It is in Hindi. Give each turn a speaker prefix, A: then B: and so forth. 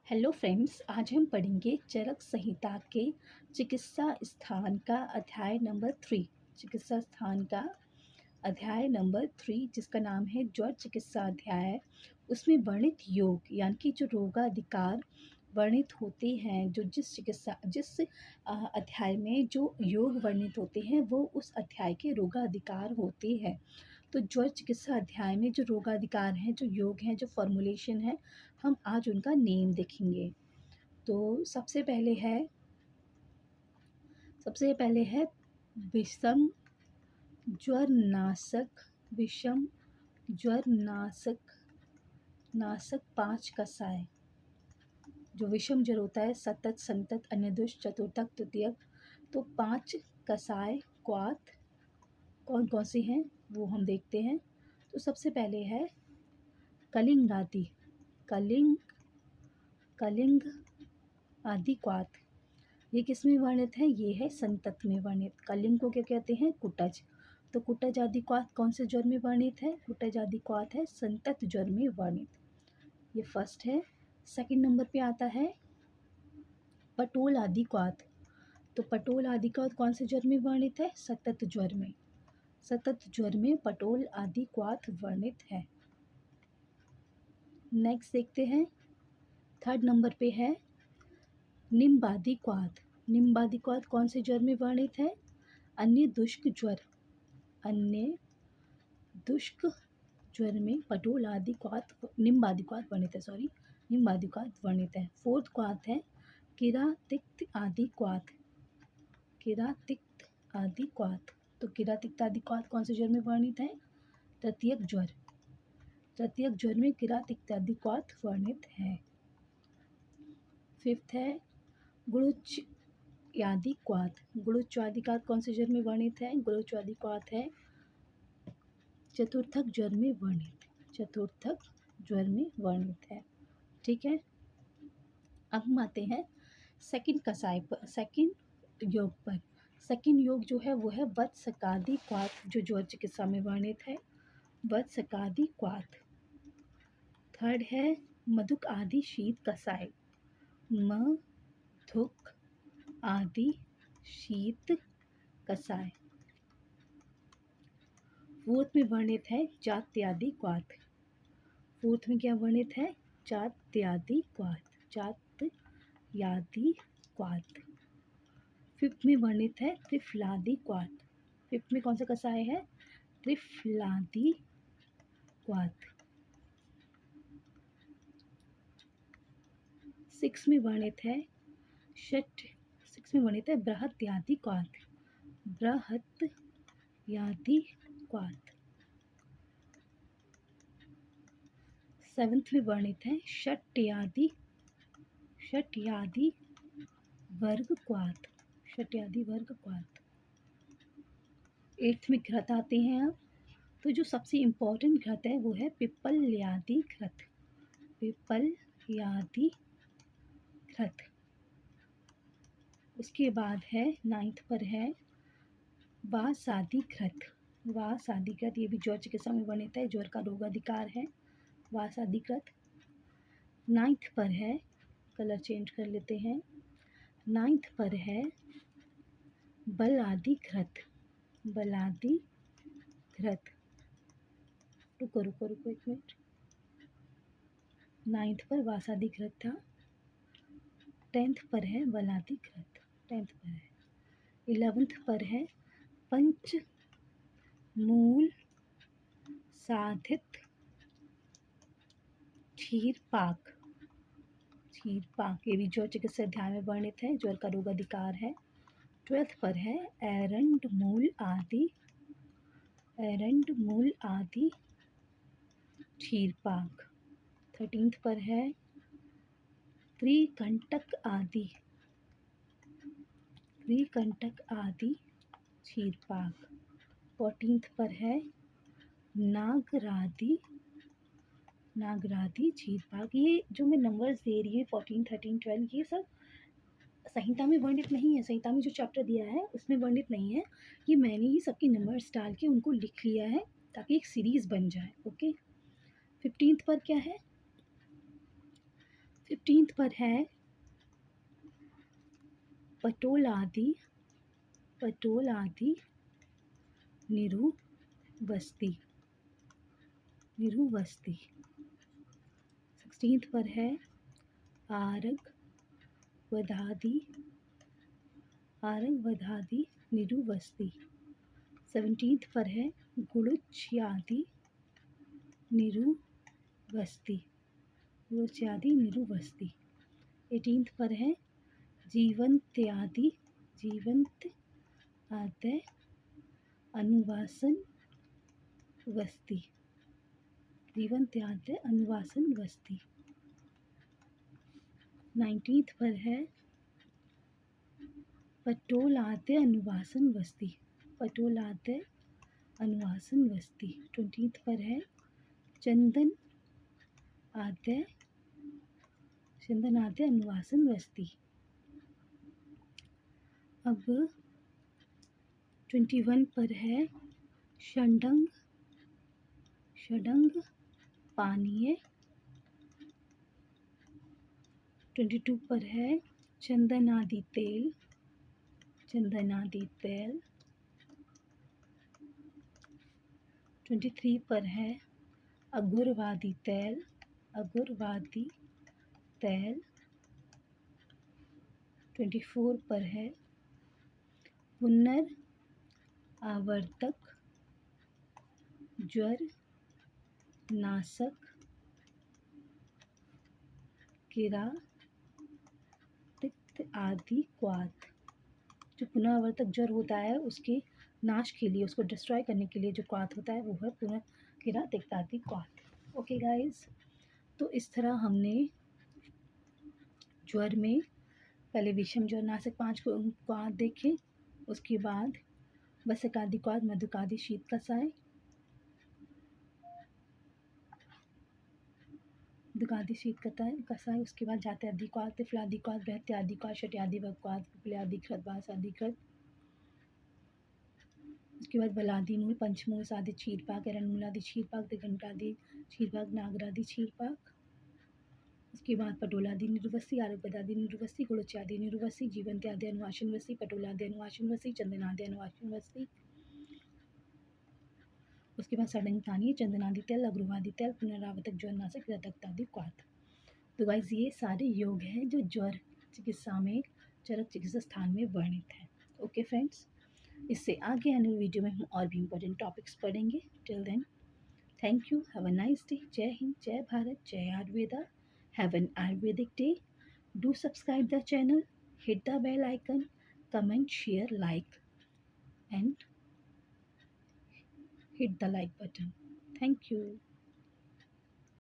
A: हेलो फ्रेंड्स, आज हम पढ़ेंगे चरक संहिता के चिकित्सा स्थान का अध्याय नंबर 3। चिकित्सा स्थान का अध्याय नंबर 3 जिसका नाम है ज्वर चिकित्सा अध्याय। उसमें वर्णित योग यानी कि जो रोगाधिकार वर्णित होते हैं, जो जिस अध्याय में जो योग वर्णित होते हैं वो उस अध्याय के रोगाधिकार होते हैं। तो ज्वर चिकित्सा अध्याय में जो रोगाधिकार हैं, जो योग हैं, जो फॉर्मुलेशन है, हम आज उनका नेम देखेंगे। तो सबसे पहले है विषम ज्वर नाशक 5 कसाय। जो विषम ज्वर होता है, सतत, संतत, अन्यदुष्ट, चतुर्थक, तृतीयक, तो 5 कसाय क्वाथ कौन कौन से हैं वो हम देखते हैं। तो सबसे पहले है कलिंग आदि क्वाथ। ये किस में वर्णित है? ये है संतत में वर्णित। कलिंग को क्या कहते हैं? कुटज। तो कुटज आदि क्वाथ कौन से ज्वर में वर्णित है? कुटज आदि क्वाथ है संतत ज्वर में वर्णित। ये फर्स्ट है। सेकंड नंबर पे आता है पटोल आदि क्वाथ। तो पटोल आदि क्वाथ कौन से ज्वर में वर्णित है? सतत ज्वर में। सतत ज्वर में पटोल आदि क्वाथ वर्णित है। नेक्स्ट देखते हैं, थर्ड नंबर पे है निम्बादि क्वाथ। निम्बादि क्वाथ कौन से ज्वर में वर्णित है? अन्य दुष्क ज्वर में पटोल आदि क्वाथ निम्बादि क्वाथ वर्णित है। निम्बादि क्वाथ वर्णित है। फोर्थ क्वाथ है किरातिक्त आदि क्वाथ। तो किरातिक्त आदि क्वाथ कौन से ज्वर में वर्णित है? तृतीयक ज्वर में किरातिक्त आदि क्वाथ वर्णित है। फिफ्थ है गुरुच आदि क्वाथ। गुरुच आदि क्वाथ कौन से ज्वर में वर्णित है? गुरुच आदि क्वाथ है चतुर्थक ज्वर में वर्णित है। ठीक है, अब हम आते हैं सेकंड योग पर। सेकंड योग जो है वो है वत्सकादि क्वाथ, जो ज्वर चिकित्सा में वर्णित है। वत्सकादि क्वाथ। थर्ड है मधुक आदि शीत कसाय। मधुक आदि शीत कसाय। फोर्थ में वर्णित है जात्यादि क्वाथ। फोर्थ में क्या वर्णित है? जात्यादि क्वाथ। फिफ्थ में वर्णित है त्रिफलादि क्वाथ। फिफ्थ में कौन सा कसाय है? त्रिफलादि क्वाथ। सिक्स में वर्णित है बृहत्यादि क्वाथ। सेवेंथ में वर्णित है षट्यादि वर्ग क्वाथ। एट्थ में घृत आते हैं। अब तो जो सबसे इम्पोर्टेंट घृत है वो है पिप्पल्यादि घृत। उसके बाद है नाइन्थ पर है वासादि घृत। ये भी ज्वर चिकित्सा में वर्णित है, ज्वर का रोगाधिकार है वासादि घृत। नाइन्थ पर है, कलर चेंज कर लेते हैं, नाइन्थ पर है बलादि घृत। रुको एक मिनट। नाइन्थ पर वासादि घृत था, 10th पर है बलादि घृत। 10th पर है। 11th पर है पंच मूल साधित क्षीर पाक। ये भी ज्वर चिकित्सा अध्याय में वर्णित है, ज्वर का रोगाधिकार है। 12th पर है एरंड मूल आदि क्षीर पाक। 13th पर है त्रिकंटक आदि क्षीर पाक। 14th पर है नागरादि क्षीर पाक। ये जो मैं नंबर्स दे रही हूँ 14, 13, 12, ये सब संहिता में वर्णित नहीं है। संहिता में जो चैप्टर दिया है उसमें वर्णित नहीं है। ये मैंने ही सबके नंबर्स डाल के उनको लिख लिया है ताकि एक सीरीज़ बन जाए। ओके। 15th पर क्या है? 15th पर है पटोल आदि निरुवस्ती। 16th पर है आरग वधादि निरुवस्ती। 17th पर है गुड़ुच्यादि निरुवस्ती। 18th पर है जीवंत्यादि अनुवासन वस्ती। 19th पर है पटोलाद्य अनुवासन वस्ती। 20th पर है चंदन आद्य अनुवासन वस्ती। अब 21 पर है षडंग पानीय। 22 पर है चंदनादि तेल। 23 पर है अगुरवादी तेल। 24 पर है पुनर्आवर्तक ज्वर नाशक कीड़ा तिक्त आदि क्वाथ। जो पुनरावर्तक ज्वर होता है उसके नाश के लिए, उसको डिस्ट्रॉय करने के लिए जो क्वाथ होता है वो है पुनः कीड़ा तिक्त आदि क्वाथ। ओके गाइस, तो इस तरह हमने ज्वर में पहले विषम ज्वर नाशक 5 क्वाथ देखे, उसके बाद वसकादि क्वाथ, मधुकादि, शीत कसाय, उसके बाद जात्यादि क्वाथ, त्रिफलादि क्वाथ, बृहत्यादि क्वाथ, शट्यादि क्वाथ, पिपल्यादि कृत, वासादि कृत, उसके बाद बलादि मूल, पंचमूल, सादि क्षीरपाक, एरंडमूलादि क्षीरपाक, त्रिघंटादि क्षीरपाक, नागरादि क्षीरपाक, उसके बाद पटोलादि निरुवस्ती, आरगपदादि निरुवस्ती, गुड़च्यादि निरुवस्ती, जीवंत्यादि अनुवाशन वस्ती, पटोलादि अनुवाशन वस्ती, चंदनादि अनुवाशन वस्ती, उसके बाद षडंग पानीय, चंदनादि तेल, अग्रवादि तेल, पुनरावर्तक ज्वर नाशक, रतक्तादि क्वाथ। तो गाइस ये सारे योग हैं जो ज्वर चिकित्सा में, चरक चिकित्सा स्थान में वर्णित हैं। ओके फ्रेंड्स, इससे आगे आने वाली वीडियो में हम और भी इम्पोर्टेंट टॉपिक्स पढ़ेंगे। Till then, thank you, have a nice day. जय हिंद, जय भारत, जय Ayurveda. Have an Ayurvedic day. Do subscribe the channel, hit the bell icon, comment, share, like, and hit the like button. Thank you.